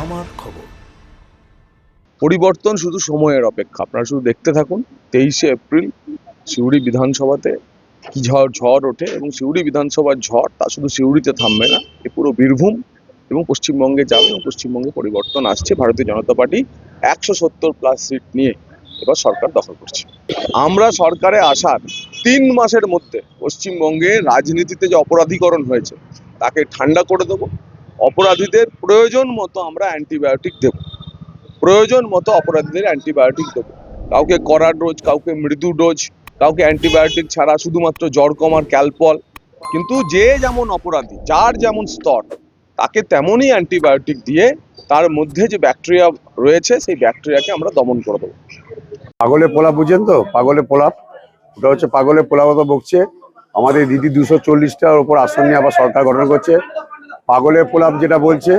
আমার খবর। পরিবর্তন শুধু সময়ের অপেক্ষা, আপনারা শুধু দেখতে থাকুন। 23শে এপ্রিল সিউড়ি বিধানসভাতে কি ঝড় ওঠে, এবং সিউড়ি বিধানসভার ঝড় তা শুধু সিউড়িতে থামবে না, এ পুরো বীরভূম এবং পশ্চিমবঙ্গে যাবে, এবং পশ্চিমবঙ্গে পরিবর্তন আসছে। ভারতীয় জনতা পার্টি 170+ সিট নিয়ে এবার সরকার দখল করছে। আমরা সরকারে আসার 3 মাসের মধ্যে পশ্চিমবঙ্গে রাজনীতিতে যে অপরাধীকরণ হয়েছে তাকে ঠান্ডা করে দেবো। অপরাধীদের প্রয়োজন মতো আমরা অ্যান্টিবায়োটিক দেব, প্রয়োজন মতো অপরাধীদের অ্যান্টিবায়োটিক দেবো। কাউকে কড়া ডোজ, কাউকে মৃদু ডোজ, কাউকে অ্যান্টিবায়োটিক ছাড়া শুধুমাত্র জ্বর কমার ক্যালপল। কিন্তু যে যেমন অপরাধী, যার যেমন স্তর, তাকে তেমনই অ্যান্টিবায়োটিক দিয়ে তার মধ্যে যে ব্যাকটেরিয়া রয়েছে সেই ব্যাকটেরিয়াকে আমরা দমন করে দেবো। পাগলে পোলা বুঝেন তো? পাগলে পোলা, ওটা হচ্ছে পাগলে পোলা মতো বকছে। আমাদের দিদি 240টার ওপর আসন নিয়ে আবার সরকার গঠন করছে। পাগলে পোলাপ যেটা বলছে,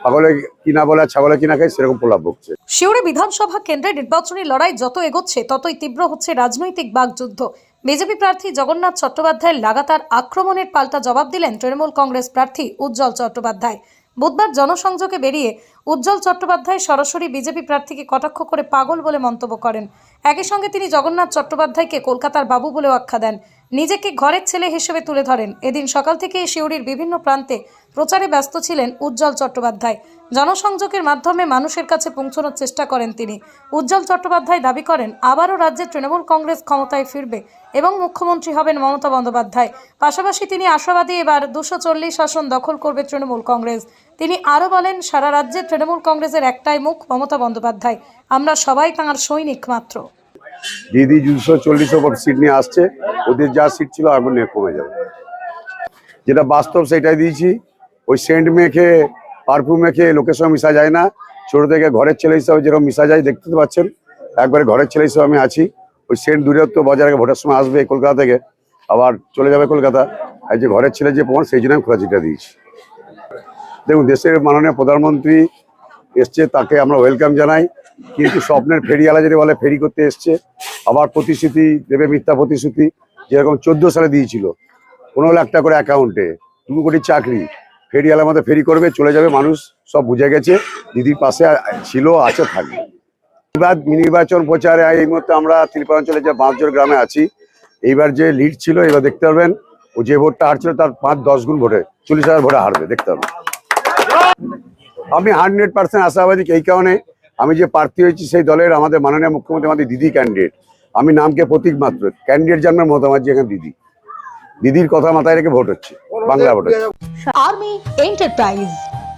পাগলে কিনা বলে ছাগলে কিনা খায়, সেরকম পোলাপ বকছে। সিউড়ি বিধানসভা কেন্দ্রে নির্বাচনী লড়াই যত এগোচ্ছে ততই তীব্র হচ্ছে রাজনৈতিক বাকযুদ্ধ। বিজেপি প্রার্থী জগন্নাথ চট্টোপাধ্যায়ের লাগাতার আক্রমণের পাল্টা জবাব দিলেন তৃণমূল কংগ্রেস প্রার্থী উজ্জ্বল চট্টোপাধ্যায়। বুধবার জনসংযোগে বেরিয়ে উজ্জ্বল চট্টোপাধ্যায় সরাসরি বিজেপি প্রার্থীকে কটাক্ষ করে পাগল বলে মন্তব্য করেন। একই সঙ্গে তিনি জগন্নাথ চট্টোপাধ্যায়কে কলকাতার বাবু বলেও আখ্যা দেন, নিজেকে ঘরের ছেলে হিসেবে তুলে ধরেন। এদিন সকাল থেকে সিউড়ির বিভিন্ন প্রান্তে প্রচারে ব্যস্ত ছিলেন উজ্জ্বল চট্টোপাধ্যায়। জনসংযোগের মাধ্যমে মানুষের কাছে পৌঁছানোর চেষ্টা করেন তিনি। উজ্জ্বল চট্টোপাধ্যায় দাবি করেন আবারও রাজ্যে তৃণমূল কংগ্রেস ক্ষমতায় ফিরবে এবং মুখ্যমন্ত্রী হবেন মমতা বন্দ্যোপাধ্যায়। পাশাপাশি তিনি আশাবাদী এবার 240 আসন দখল করবে তৃণমূল কংগ্রেস। তিনি আরও বলেন, সারা রাজ্যে তৃণমূল কংগ্রেসের একটাই মুখ, মমতা বন্দ্যোপাধ্যায়। আমরা সবাই তাঁর সৈনিক মাত্র। দিদি 240 ওপর সিট নিয়ে আসছে, ওদের যা সিট ছিল এখন নিয়ে কমে যাবে, যেটা বাস্তব সেটাই দিয়েছি। ওই সেন্ট মেখে, পারফিউম মেখে লোকের সঙ্গে মিশা যায় না। ছোট থেকে ঘরের ছেলে হিসাবে যেরকম মিশা যায়, দেখতে তো পাচ্ছেন একবারে ঘরের ছেলে হিসাবে আমি আছি। ওই সেন্ট দূরত্ব বজায় রেখে ভোটের সময় আসবে কলকাতা থেকে, আবার চলে যাবে কলকাতা। এই যে ঘরের ছেলে যে প্রমাণ, সেই জন্য আমি খোলা চিঠা দিয়েছি। দেখুন, দেশের মাননীয় প্রধানমন্ত্রী এসছে, তাকে আমরা ওয়েলকাম জানাই। কিন্তু স্বপ্নের ফেরিওয়ালা যদি বলে ফেরি করতে এসছে, আবার প্রতিশ্রুতি দেবে, মিথ্যা প্রতিশ্রুতি, যেরকম 14 সালে দিয়েছিল 15 লাখ টাকা করে অ্যাকাউন্টে, 2 কোটি চাকরি। ফেরিওয়ালার মধ্যে ফেরি করবে, চলে যাবে, মানুষ সব বুঝে গেছে। দিদির পাশে ছিল, আছে, থাকবে। এবার নির্বাচন প্রচারে এই মুহূর্তে আমরা ত্রিপুরাঞ্চলে যে 5 গ্রামে আছি, এইবার যে লিড ছিল, এবার দেখতে পারবেন ও যে ভোটটা হারছিল তার 5-10 গুণ ভোটে, 40,000 ভোটে হারবে, দেখতে পারবেন। আমি 100% আশাবাদী। এই কারণে আমি যে প্রার্থী হয়েছি সেই দলের আমাদের মাননীয় মুখ্যমন্ত্রী, আমাদের দিদি ক্যান্ডিডেট। আমি নামকে প্রতীক মাত্র, ক্যান্ডিডেট জন্মের মতো আমার যে এখানে দিদির কথা মাথায় রেখে ভোট হচ্ছে, বাংলা ভোট হচ্ছে। Army enterprise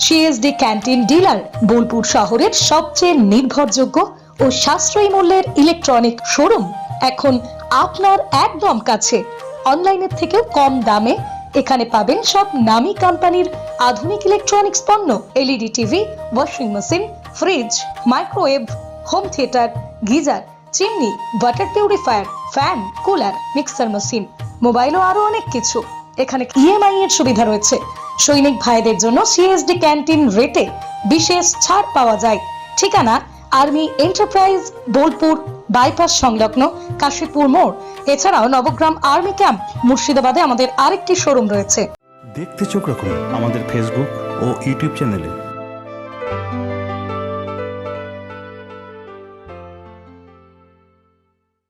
CSD canteen dealer, Bolpur শহরের সবচেয়ে নির্ভরযোগ্য ও সাশ্রয়ী মূল্যের ইলেকট্রনিক শোরুম এখন আপনার একদম কাছে। অনলাইনের থেকেও কম দামে এখানে পাবেন সব নামি কোম্পানির আধুনিক ইলেকট্রনিক্স পণ্য, LED TV, washing machine, fridge, microwave, home theatre, geyser, chimney, water purifier, fan, cooler, mixer machine, mobile ও আরো অনেক কিছু। এখানে ইএমআই এর সুবিধা রয়েছে। সৈনিক ভাইদের জন্য সিএসডি ক্যান্টিন রেটে বিশেষ ছাড় পাওয়া যায়। ঠিকানা আর্মি এন্টারপ্রাইজ, বোলপুর বাইপাস সংলগ্ন কাশীপুর মোড়। এছাড়াও নবগ্রাম আর্মি ক্যাম্প, মুর্শিদাবাদে আমাদের আরেকটি শোরুম রয়েছে। দেখতে চোখ রাখুন আমাদের ফেসবুক ও ইউটিউব চ্যানেলে।